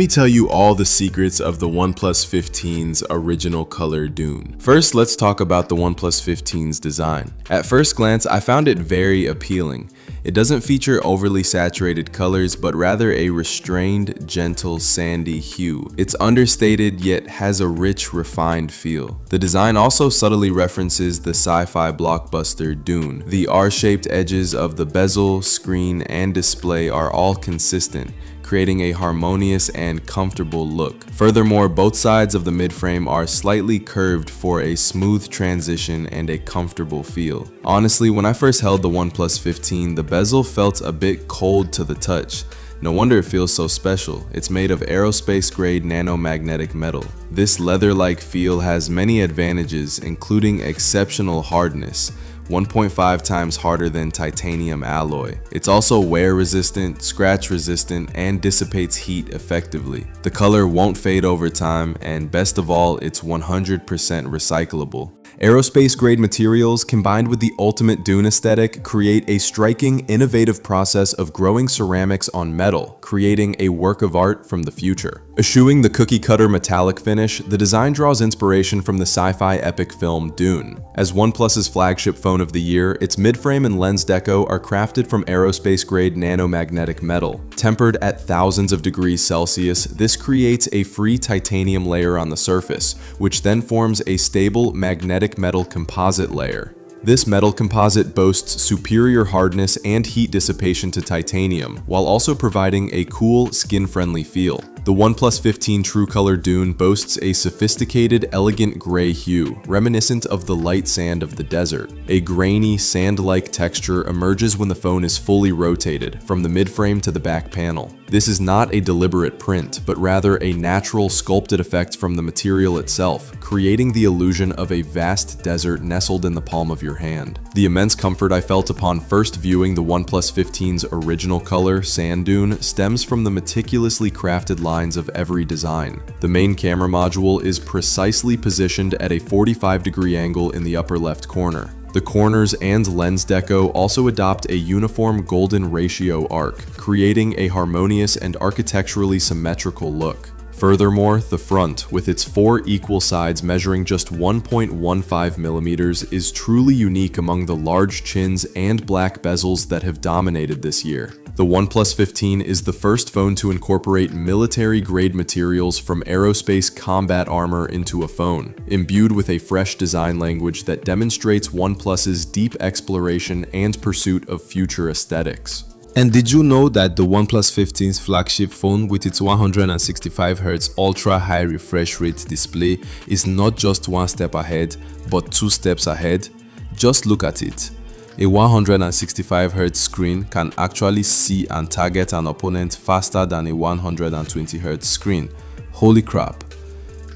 tell you all the secrets of the OnePlus 15's original color dune. First, let's talk about the OnePlus 15's design. At first glance, I found it very appealing. It doesn't feature overly saturated colors, but rather a restrained, gentle, sandy hue. It's understated yet has a rich, refined feel. The design also subtly references the sci-fi blockbuster Dune. The R-shaped edges of the bezel, screen, and display are all consistent, creating a harmonious and comfortable look. Furthermore, both sides of the midframe are slightly curved for a smooth transition and a comfortable feel. Honestly, when I first held the OnePlus 15, the bezel felt a bit cold to the touch. No wonder it feels so special. It's made of aerospace-grade nanomagnetic metal. This leather-like feel has many advantages, including exceptional hardness, 1.5 times harder than titanium alloy. It's also wear resistant, scratch resistant, and dissipates heat effectively. The color won't fade over time, and best of all, it's 100% recyclable. Aerospace-grade materials combined with the ultimate dune aesthetic create a striking, innovative process of growing ceramics on metal, creating a work of art from the future. Eschewing the cookie-cutter metallic finish, the design draws inspiration from the sci-fi epic film Dune. As OnePlus's flagship phone of the year, its midframe and lens deco are crafted from aerospace-grade nanomagnetic metal. Tempered at thousands of degrees Celsius, this creates a free titanium layer on the surface, which then forms a stable magnetic metal composite layer. This metal composite boasts superior hardness and heat dissipation to titanium, while also providing a cool, skin-friendly feel. The OnePlus 15 True Color Dune boasts a sophisticated, elegant gray hue, reminiscent of the light sand of the desert. A grainy, sand-like texture emerges when the phone is fully rotated, from the midframe to the back panel. This is not a deliberate print, but rather a natural, sculpted effect from the material itself, creating the illusion of a vast desert nestled in the palm of your hand. The immense comfort I felt upon first viewing the OnePlus 15's original color, sand dune, stems from the meticulously crafted lines of every design. The main camera module is precisely positioned at a 45-degree angle in the upper left corner. The corners and lens deco also adopt a uniform golden ratio arc, creating a harmonious and architecturally symmetrical look. Furthermore, the front, with its 4 equal sides measuring just 1.15 millimeters, is truly unique among the large chins and black bezels that have dominated this year. The OnePlus 15 is the first phone to incorporate military-grade materials from aerospace combat armor into a phone, imbued with a fresh design language that demonstrates OnePlus's deep exploration and pursuit of future aesthetics. And did you know that the OnePlus 15's flagship phone with its 165Hz ultra-high refresh rate display is not just one step ahead, but 2 steps ahead? Just look at it. A 165Hz screen can actually see and target an opponent faster than a 120Hz screen. Holy crap!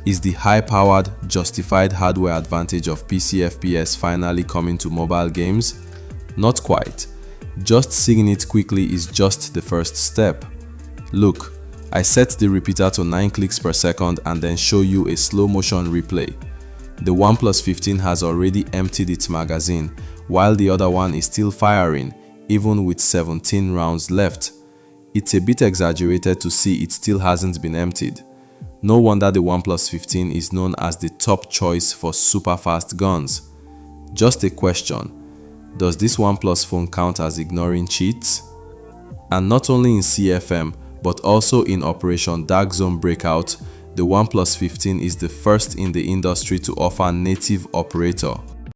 Is the high-powered, justified hardware advantage of PC FPS finally coming to mobile games? Not quite. Just seeing it quickly is just the first step. Look, I set the repeater to 9 clicks per second and then show you a slow motion replay. The OnePlus 15 has already emptied its magazine, while the other one is still firing, even with 17 rounds left. It's a bit exaggerated to see it still hasn't been emptied. No wonder the OnePlus 15 is known as the top choice for super fast guns. Just a question. Does this OnePlus phone count as ignoring cheats? And not only in CFM, but also in Operation Dark Zone Breakout, the OnePlus 15 is the first in the industry to offer native operator,